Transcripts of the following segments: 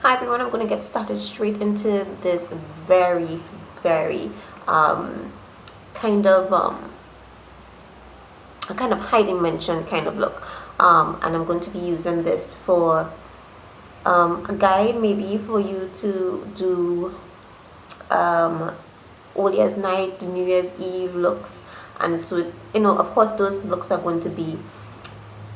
Hi everyone, I'm going to get started straight into this very, very kind of a kind of high dimension kind of look, and I'm going to be using this for a guide, maybe for you to do Old Year's Night, New Year's Eve looks. And so, of course those looks are going to be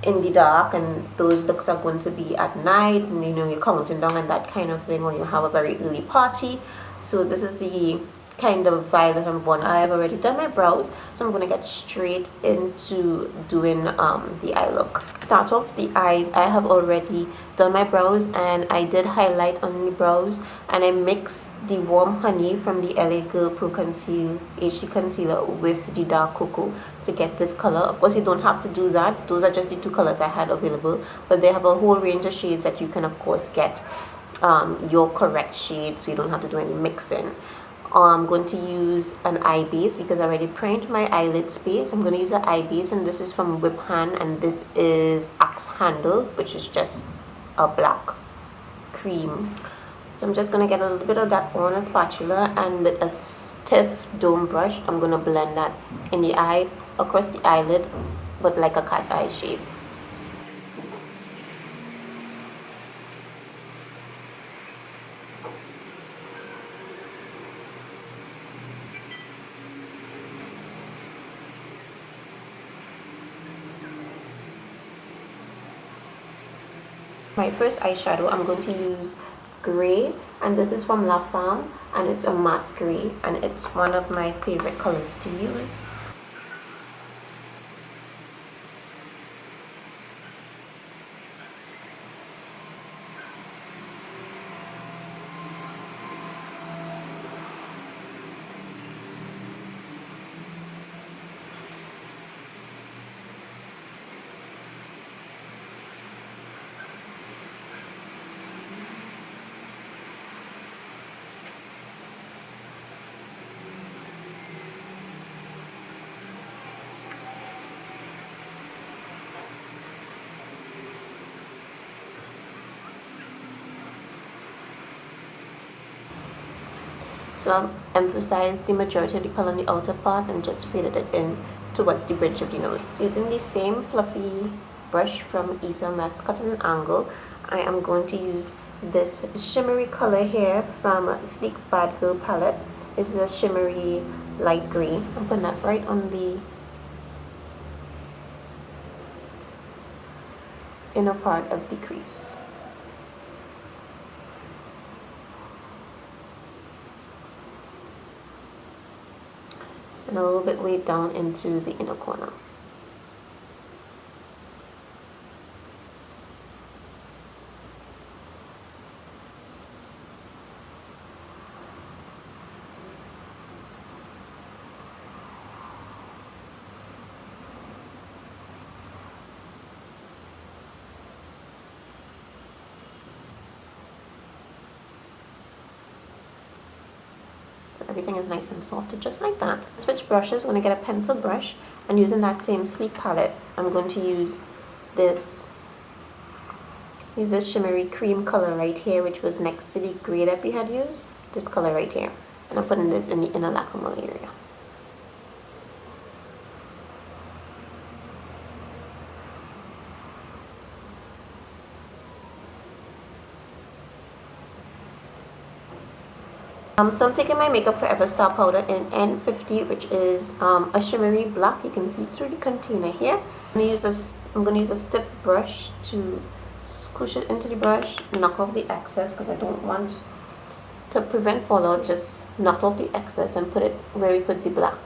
in the dark, and those looks are going to be at night, and you're counting down and that kind of thing, or you have a very early party. So this is the kind of vibe that I'm going. I've already done my brows, so I'm going to get straight into doing the eye look. Start off the eyes. I have already done my brows, and I did highlight on the brows, and I mixed the warm honey from the LA Girl Pro Conceal HD Concealer with the dark cocoa to get this color. Of course, you don't have to do that. Those are just the two colors I had available, but they have a whole range of shades that you can, of course, get your correct shade, so you don't have to do any mixing. I'm going to use an eye base because I already primed my eyelid space. I'm going to use an eye base, and this is from Whip Hand, and this is Axe Handle, which is just a black cream. So I'm just going to get a little bit of that on a spatula, and with a stiff dome brush, I'm going to blend that in the eye, across the eyelid, but like a cat eye shape. My first eyeshadow, I'm going to use gray, and this is from La Femme, and it's a matte gray, and it's one of my favorite colors to use. So I've emphasized the majority of the color on the outer part and just faded it in towards the bridge of the nose. Using the same fluffy brush from Easel Mattes Cut at an Angle, I am going to use this shimmery color here from Sleek's Bad Girl palette. This is a shimmery light green. I'm putting that right on the inner part of the crease. And a little bit way down into the inner corner. Everything is nice and soft, just like that. Switch brushes. I'm going to get a pencil brush, and using that same Sleek palette, I'm going to use this shimmery cream color right here, which was next to the gray that we had used. This color right here, and I'm putting this in the inner lacrimal area. So I'm taking my Makeup Forever Star Powder in N50, which is a shimmery black. You can see through the container here. I'm going to use a stiff brush to squish it into the brush, knock off the excess because I don't want to prevent fallout. Just knock off the excess and put it where we put the black.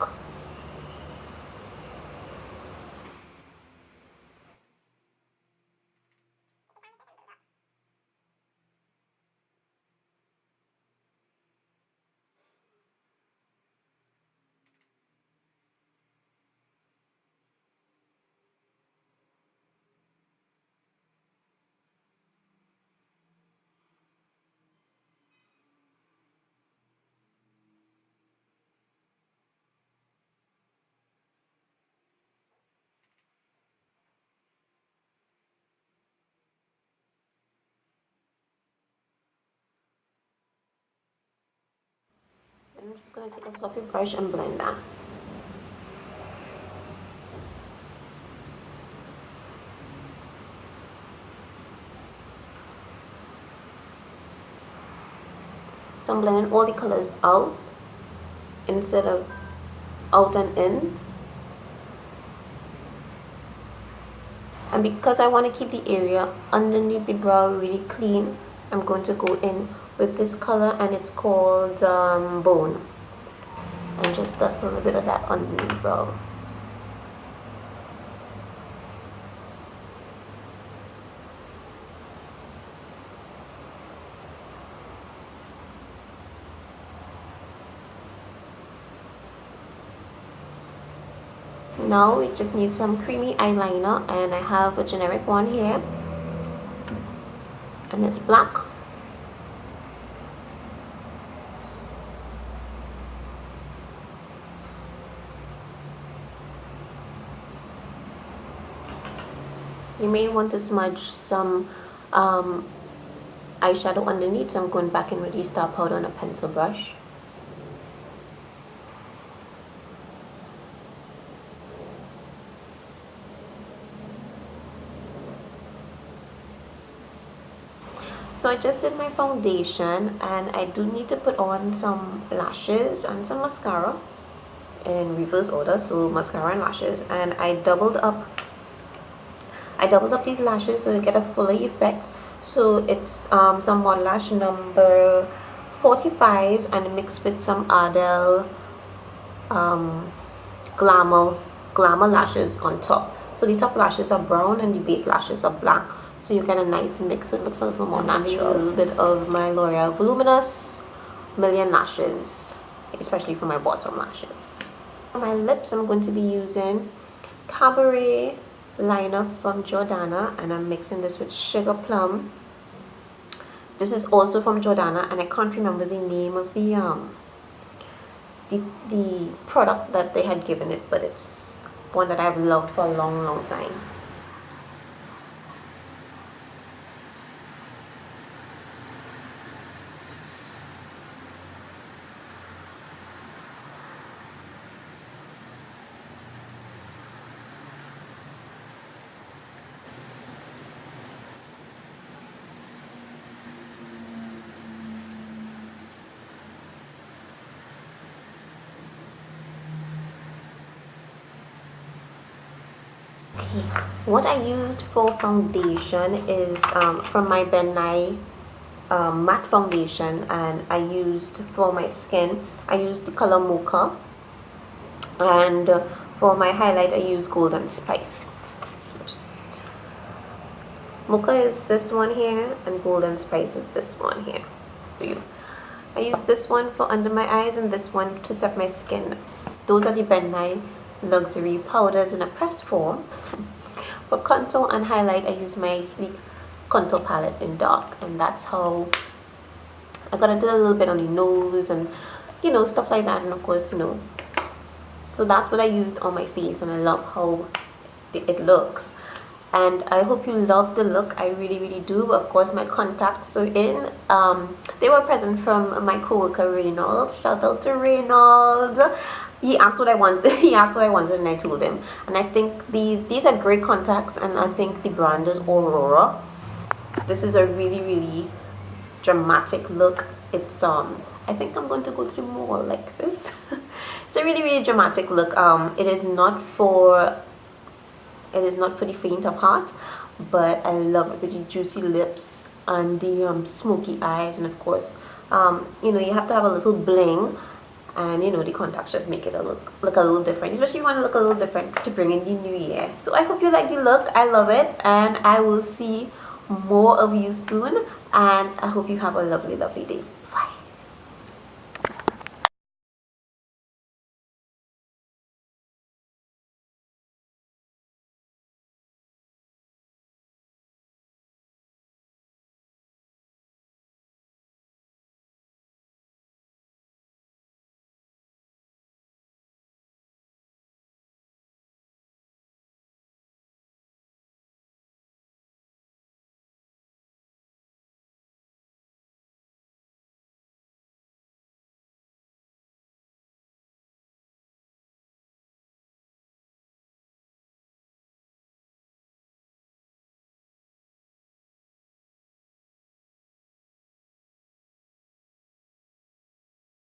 And I'm just going to take a fluffy brush and blend that. So I'm blending all the colors out instead of out and in. And because I want to keep the area underneath the brow really clean, I'm going to go in with this color, and it's called Bone, and just dust a little bit of that underneath the brow. Now we just need some creamy eyeliner, and I have a generic one here, and it's black. You may want to smudge some eyeshadow underneath, so I'm going back in with the star powder on a pencil brush. So I just did my foundation, and I do need to put on some lashes and some mascara in reverse order, so mascara and lashes, and I doubled up these lashes so to get a fuller effect. So it's some MODlash number 45 and mixed with some Ardell Glamour lashes on top. So the top lashes are brown and the base lashes are black, so you get a nice mix, so it looks a little more natural. A little bit of my L'Oreal Voluminous Million Lashes, especially for my bottom lashes. For my lips, I'm going to be using Cabaret liner from Jordana, and I'm mixing this with Sugar Plum. This is also from Jordana, and I can't remember the name of the product that they had given it, but it's one that I've loved for a long time. What I used for foundation is from my Ben Nye matte foundation, and I used for my skin, I used the color Mocha, and for my highlight I used Golden Spice. So just Mocha is this one here, and Golden Spice is this one here for you. I use this one for under my eyes and this one to set my skin. Those are the Ben Nye luxury powders in a pressed form. For contour and highlight, I use my sleek contour palette in dark, and that's how I gotta do a little bit on the nose and stuff like that, and of course so that's what I used on my face, and I love how it looks, and I hope you love the look. I really do. Of course, my contacts are in. They were present from my co-worker Reynolds. Shout out to Reynolds. He asked what I wanted. He asked what I wanted, and I told him. And I think these are great contacts, and I think the brand is Aurora. This is a really dramatic look. It's I think I'm going to go to the mall like this. It's a really dramatic look. It is not for the faint of heart, but I love it with the juicy lips and the smoky eyes, and of course you have to have a little bling. And the contacts just make it look a little different, especially if you want to look a little different to bring in the new year. So I hope you like the look. I love it, and I will see more of you soon, and I hope you have a lovely day.